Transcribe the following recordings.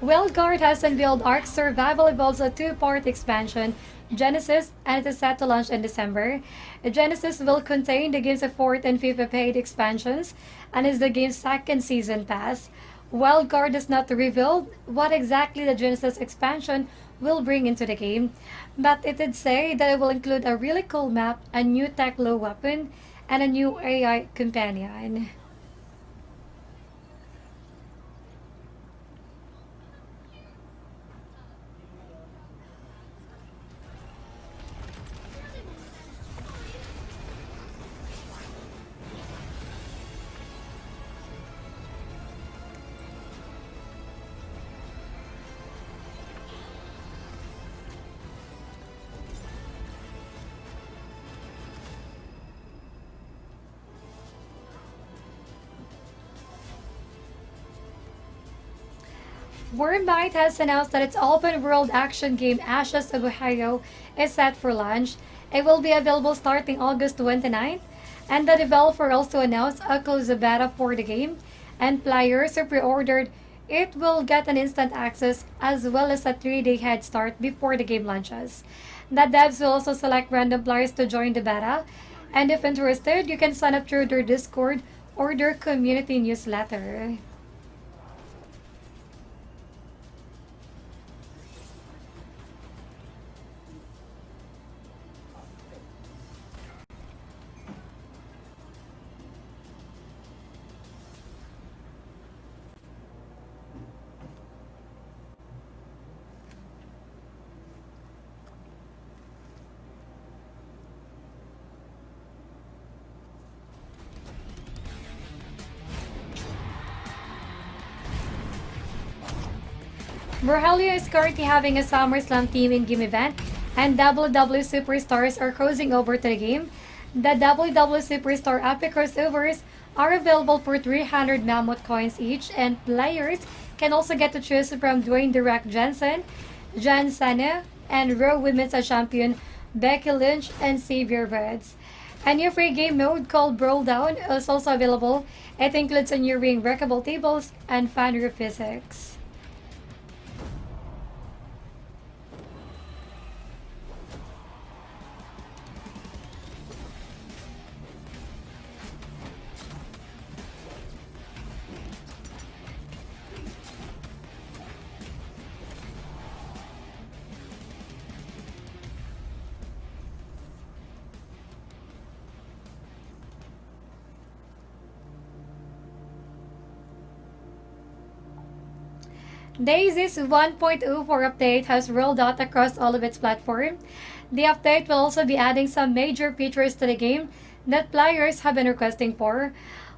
Guard has unveiled Ark Survival Evolves, a two-part expansion, Genesis, and it is set to launch in December. Genesis will contain the game's fourth and fifth paid expansions and is the game's second season pass. Guard does not reveal what exactly the Genesis expansion will bring into the game, but it did say that it will include a really cool map, a new tech low weapon, and a new AI companion. Wormbyte has announced that its open world action game Ashes of Ohio is set for launch. It will be available starting August 29th, and the developer also announced a closed beta for the game, and players who pre-ordered it will get an instant access as well as a 3-day head start before the game launches. The devs will also select random players to join the beta, and if interested, you can sign up through their Discord or their community newsletter. Rogelio is currently having a SummerSlam theming game event, and WWE Superstars are crossing over to the game. The WWE Superstar Epic Crossovers are available for 300 Mammoth coins each, and players can also get to choose from Dwayne The Rock Johnson, John Cena, and Raw Women's Champion Becky Lynch and Xavier Woods. A new free game mode called Brawl Down is also available. It includes a new ring, breakable tables, and fan physics. Daisy's 1.04 update has rolled out across all of its platforms. The update will also be adding some major features to the game that players have been requesting for.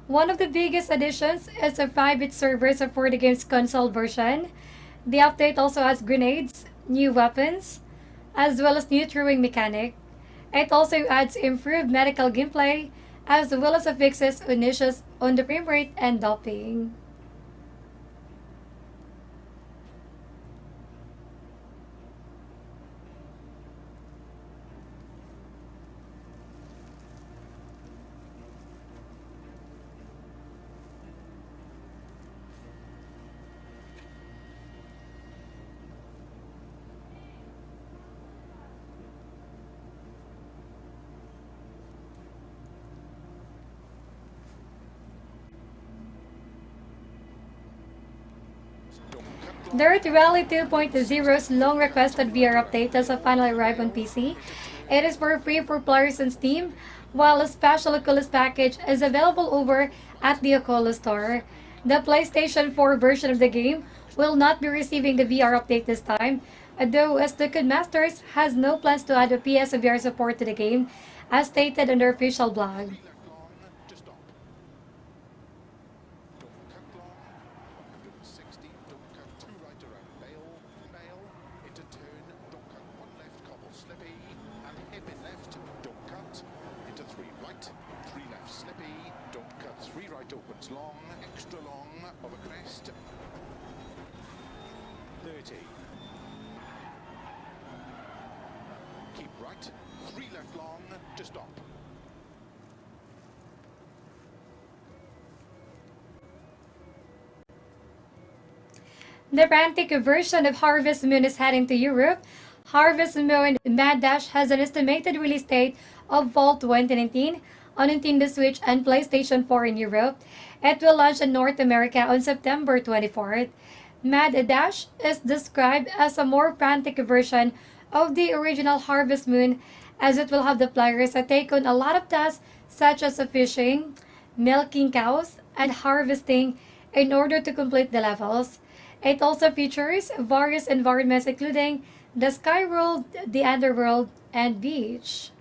One of the biggest additions is a 5-bit servers for the game's console version. The update also has grenades, new weapons, as well as new throwing mechanic. It also adds improved medical gameplay, as well as fixes on issues on the frame rate and doping. Dirt Rally 2.0's long requested VR update has finally arrived on PC. It is for free for players on Steam, while a special Oculus package is available over at the Oculus Store. The PlayStation 4 version of the game will not be receiving the VR update this time, though as the Codemasters has no plans to add a PS VR support to the game, as stated on their official blog. Long, extra long of a crest. 30. Keep right, 3 left long to stop. The frantic version of Harvest Moon is heading to Europe. Harvest Moon Mad Dash has an estimated release date of fall 2019 on Nintendo Switch and PlayStation 4 in Europe. It will launch in North America on September 24th. Mad Dash is described as a more frantic version of the original Harvest Moon, as it will have the players take on a lot of tasks such as fishing, milking cows, and harvesting in order to complete the levels. It also features various environments including the sky world, the underworld, and beach.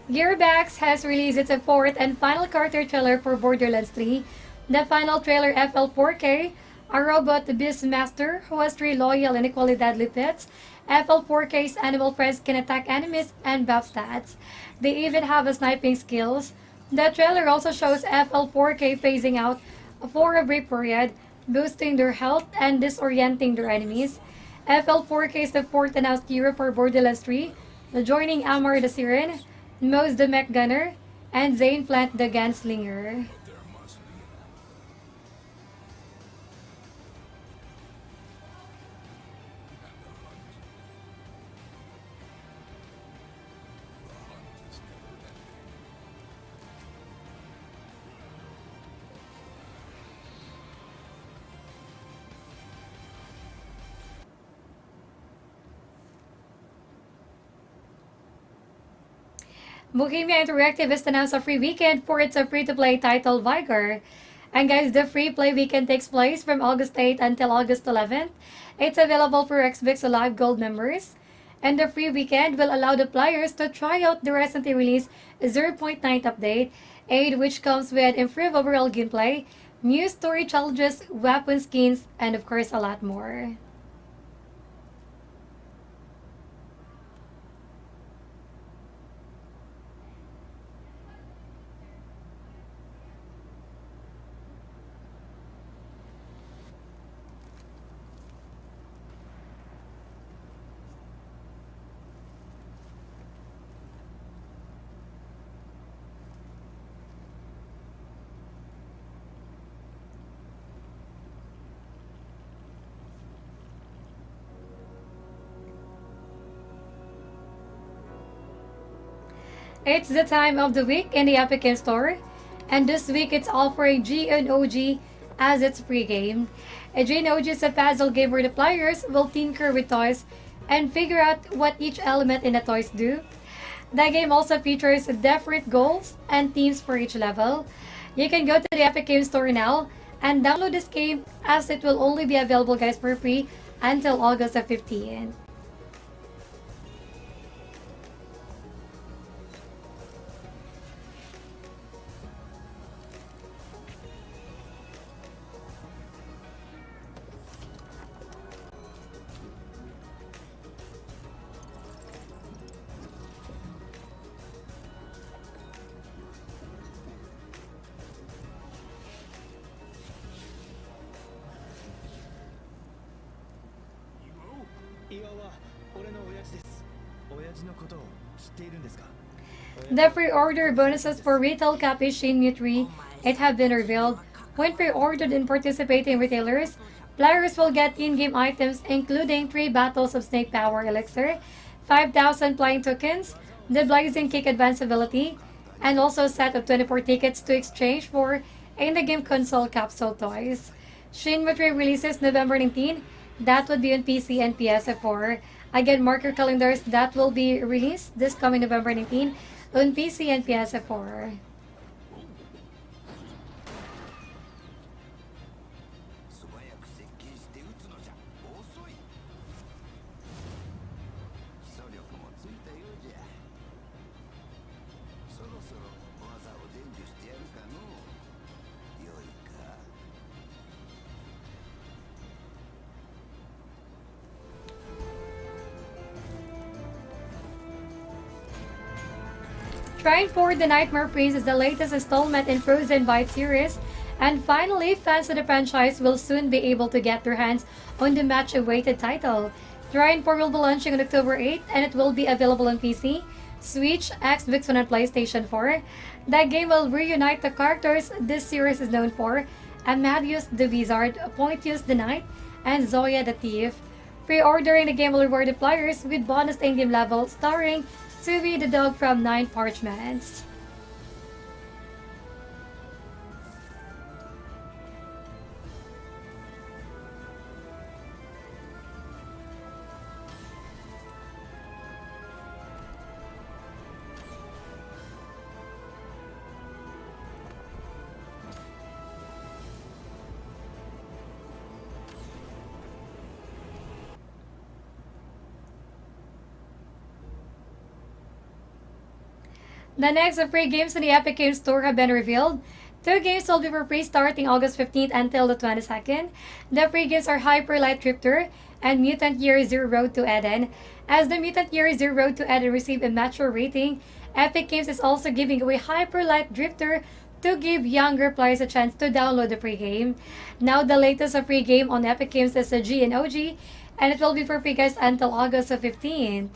Gearbox has released its fourth and final character trailer for Borderlands 3. The final trailer FL4K, a robot beastmaster who has three loyal and equally deadly pets. FL4K's animal friends can attack enemies and buff stats. They even have a sniping skills. The trailer also shows FL4K phasing out for a brief period, boosting their health and disorienting their enemies. FL4K is the fourth announced hero for Borderlands 3, joining Amar the Siren, Mose the Mech Gunner, and Zane Plant the Gunslinger. Bohemia Interactive has announced a free weekend for its free-to-play title Vigor. And guys, the free play weekend takes place from August 8th until August 11th. It's available for Xbox Live Gold members. And the free weekend will allow the players to try out the recently released 0.9 update, aid which comes with improved overall gameplay, new story challenges, weapon skins, and of course a lot more. It's the time of the week in the Epic Game Store, and this week it's offering GNOG as its free game. GNOG is a puzzle game where the players will tinker with toys and figure out what each element in the toys do. The game also features different goals and themes for each level. You can go to the Epic Game Store now and download this game, as it will only be available guys for free until August 15th. The pre-order bonuses for retail copy Shenmue 3, it have been revealed. When pre-ordered in participating retailers, players will get in-game items including 3 bottles of Snake Power Elixir, 5,000 flying tokens, the Blazing Kick advanced ability, and also a set of 24 tickets to exchange for in-the-game console capsule toys. Shenmue 3 releases November 19. That would be on PC and PS4. Again, mark your calendars, that will be released this coming November 19 on PC and PS4. Shrine 4 The Nightmare Prince is the latest installment in Frozen Byte series. And finally, fans of the franchise will soon be able to get their hands on the much-awaited title. Shrine 4 will be launching on October 8th and it will be available on PC, Switch, Xbox One, and PlayStation 4. The game will reunite the characters this series is known for: Amadeus the Wizard, Pointius the Knight, and Zoya the Thief. Pre-ordering the game will reward the players with bonus in-game level starring Suvi the dog from Nine Parchments. The next free games in the Epic Games Store have been revealed. Two games will be for free starting August 15th until the 22nd. The free games are Hyper Light Drifter and Mutant Year Zero Road to Eden. As the Mutant Year Zero Road to Eden received a mature rating, Epic Games is also giving away Hyper Light Drifter to give younger players a chance to download the free game. Now the latest free game on Epic Games is a G and OG, and it will be for free guys until August 15th.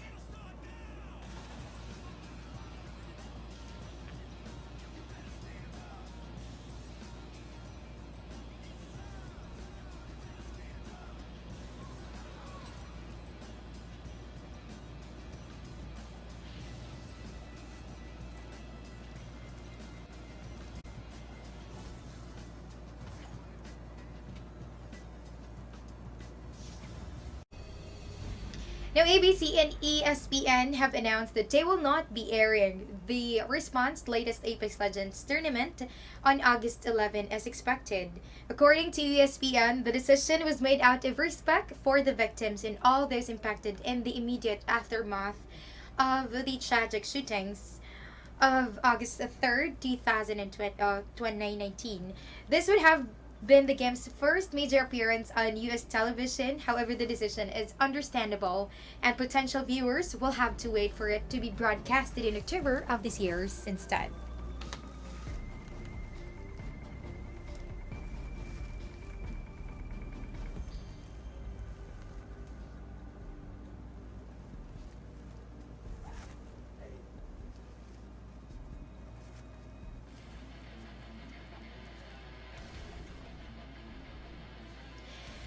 Now, ABC and ESPN have announced that they will not be airing the Response latest Apex Legends tournament on August 11 as expected. According to ESPN, the decision was made out of respect for the victims and all those impacted in the immediate aftermath of the tragic shootings of August 3rd, 2019. This would have been the game's first major appearance on US television. However, the decision is understandable, and potential viewers will have to wait for it to be broadcasted in October of this year instead.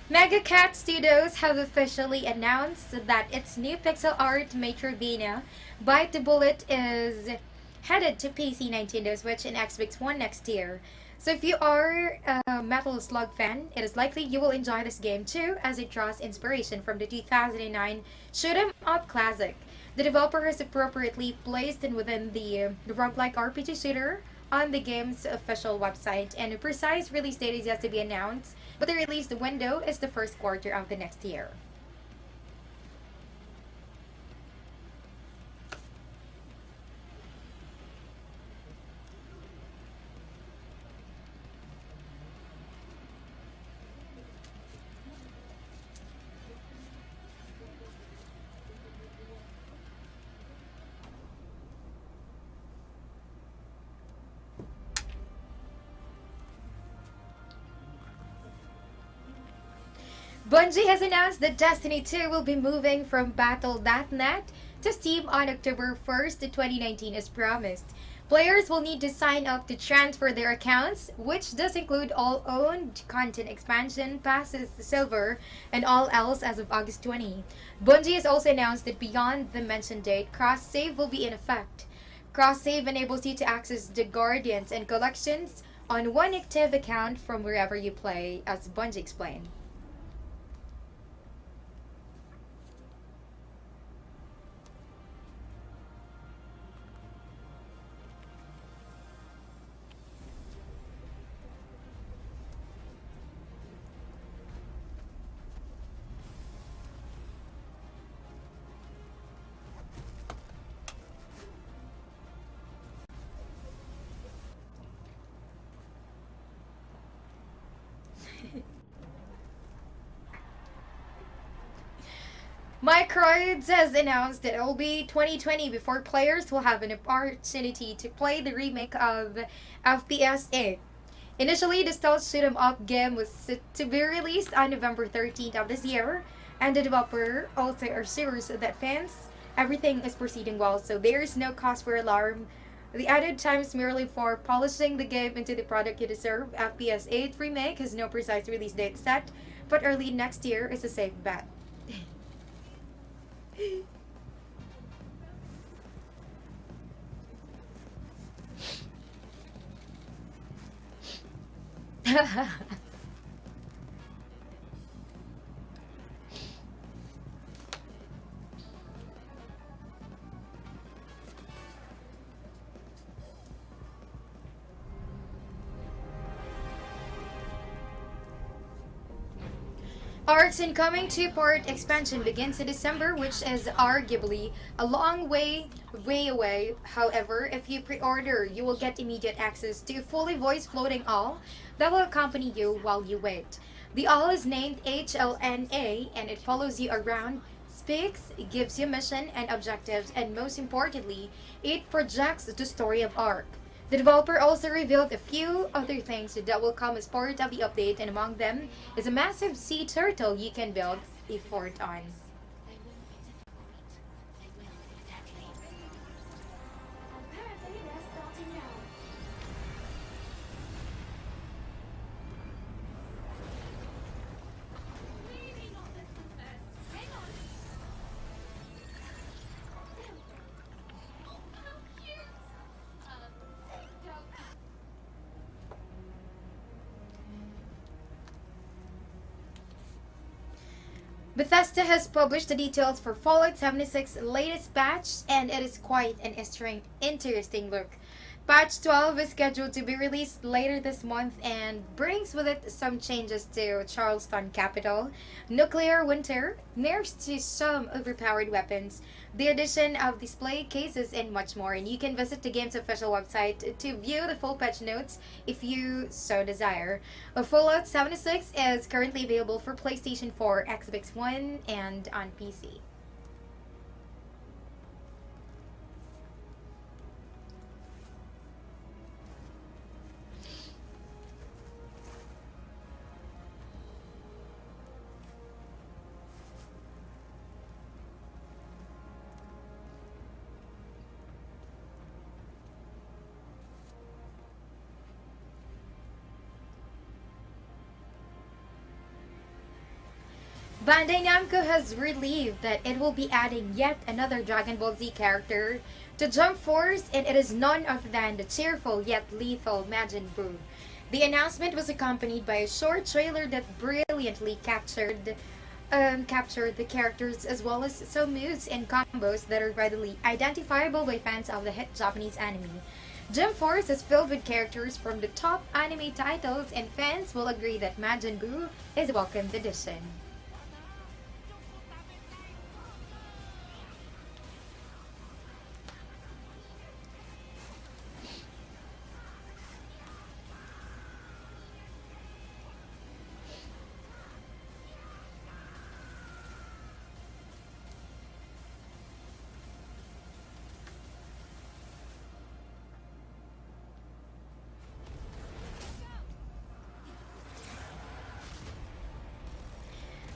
Mega Cat Studios have officially announced that its new pixel art Metroidvania Bite the Bullet is headed to PC, Nintendo Switch, and Xbox One next year. So if you are a Metal Slug fan, it is likely you will enjoy this game too, as it draws inspiration from the 2009 shoot 'em up classic. The developer has appropriately placed it within the roguelike RPG shooter on the game's official website, and a precise release date is yet to be announced, but the release window is the first quarter of the next year. Bungie has announced that Destiny 2 will be moving from Battle.net to Steam on October 1st, 2019 as promised. Players will need to sign up to transfer their accounts, which does include all owned content, expansion passes, silver, and all else as of August 20. Bungie has also announced that beyond the mentioned date, cross-save will be in effect. Cross-save enables you to access the Guardians and collections on one active account from wherever you play, as Bungie explained. Microids has announced that it will be 2020 before players will have an opportunity to play the remake of FPS 8. Initially, the stealth shoot 'em up game was set to be released on November 13th of this year, and the developer also assures that fans, everything is proceeding well, so there is no cause for alarm. The added time is merely for polishing the game into the product you deserve. FPS 8 Remake has no precise release date set, but early next year is a safe bet. Art's incoming two-part expansion begins in December, which is arguably a long way away. However, if you pre-order, you will get immediate access to fully voice floating all that will accompany you while you wait. The all is named HLNA, and it follows you around, speaks, gives you mission and objectives, and most importantly, it projects the story of Ark. The developer also revealed a few other things that will come as part of the update, and among them is a massive sea turtle you can build a fort on. Bethesda has published the details for Fallout 76 latest patch, and it is quite an interesting look. Patch 12 is scheduled to be released later this month and brings with it some changes to Charleston Capital, nuclear winter, nerfs to some overpowered weapons, the addition of display cases, and much more. And you can visit the game's official website to view the full patch notes if you so desire. Fallout 76 is currently available for PlayStation 4, Xbox One, and on PC. Bandai Namco has relieved that it will be adding yet another Dragon Ball Z character to Jump Force, and it is none other than the cheerful yet lethal Majin Buu. The announcement was accompanied by a short trailer that brilliantly captured the characters as well as some moves and combos that are readily identifiable by fans of the hit Japanese anime. Jump Force is filled with characters from the top anime titles, and fans will agree that Majin Buu is a welcomed addition.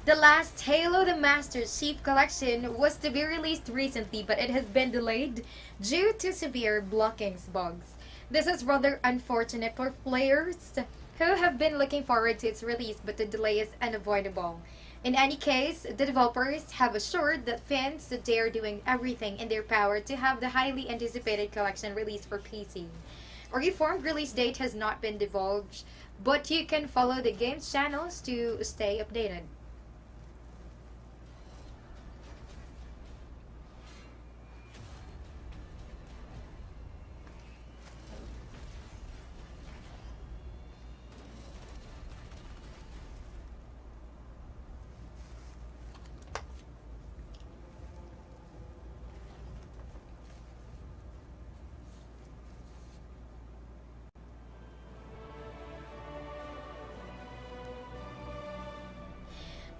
The last Halo the Master Chief Collection was to be released recently, but it has been delayed due to severe blockings bugs. This is rather unfortunate for players who have been looking forward to its release, but the delay is unavoidable. In any case, the developers have assured that fans that they are doing everything in their power to have the highly anticipated collection released for PC. A reformed release date has not been divulged, but you can follow the game's channels to stay updated.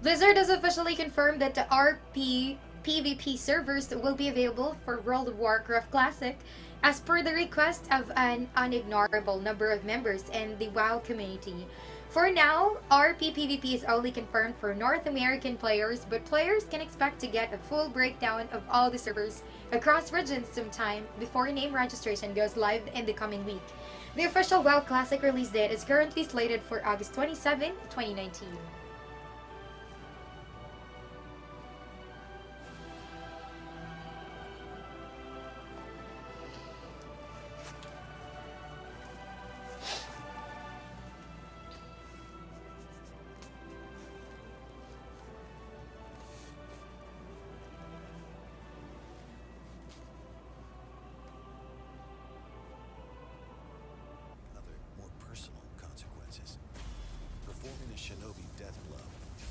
Blizzard has officially confirmed that the RP PvP servers will be available for World of Warcraft Classic as per the request of an unignorable number of members in the WoW community. For now, RP PvP is only confirmed for North American players, but players can expect to get a full breakdown of all the servers across regions sometime before name registration goes live in the coming week. The official WoW Classic release date is currently slated for August 27, 2019. Other, more personal consequences. Performing a shinobi death blow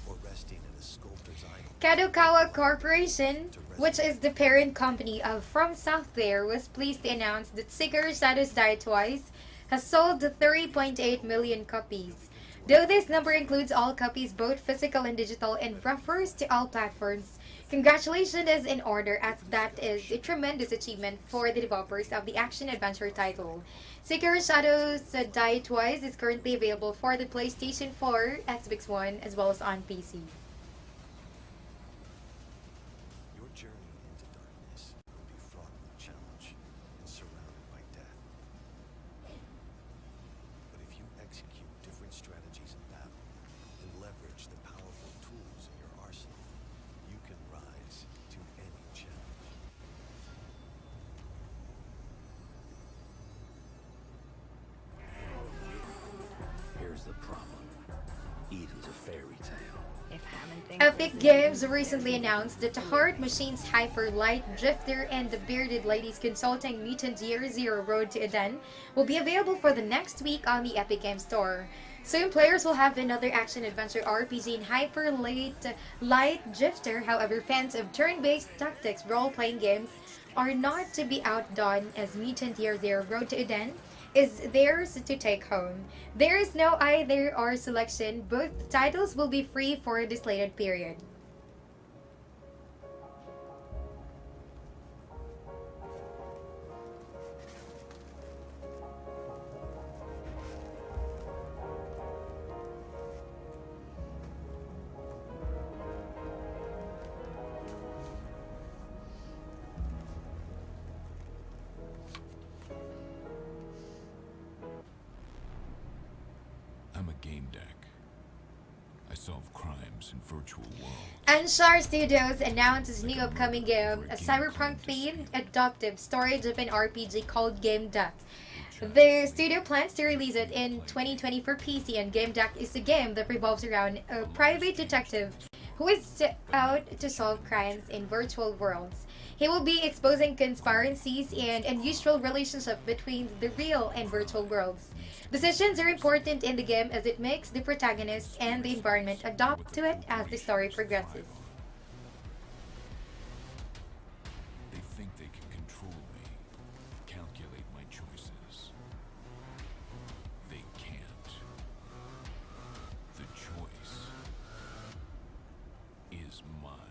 or resting in a sculptor's idol. Kadokawa Corporation, which is the parent company of From Software, was pleased to announce that Seeker Shadows Die Twice has sold 3.8 million copies. Though this number includes all copies, both physical and digital, and refers to all platforms, congratulations is in order, as that is a tremendous achievement for the developers of the action-adventure title. Seeker Shadows Die Twice is currently available for the PlayStation 4, Xbox One, as well as on PC. Your journey into darkness will be fraught with challenge and surrounded by death. But if you execute different strategies in battle and leverage the powerful tools in your arsenal, you can rise to any challenge. Here's the problem. Eden's a fairy tale. Epic Games recently announced that the Heart Machine's Hyper Light Drifter and the Bearded Ladies Consulting Mutant Year Zero Road to Eden will be available for the next week on the Epic Games Store. Soon players will have another action-adventure RPG in Hyper Light Drifter. However, fans of turn-based tactics role-playing games are not to be outdone, as Mutant Year Zero Road to Eden is theirs to take home. There is no either or selection. Both titles will be free for the slated period. I'm a game deck. I solve crimes in virtual worlds. Anshar Studios announced its new upcoming game, a cyberpunk-themed, adaptive, story-driven RPG called Game Deck. The studio plans to release it in 2020 for PC, and Game Deck is a game that revolves around a private detective who is out to solve crimes in virtual worlds. He will be exposing conspiracies and unusual relationships between the real and virtual worlds. Decisions are important in the game as it makes the protagonist and the environment adapt to it as the story progresses. They think they can control me, calculate my choices. They can't. The choice is mine.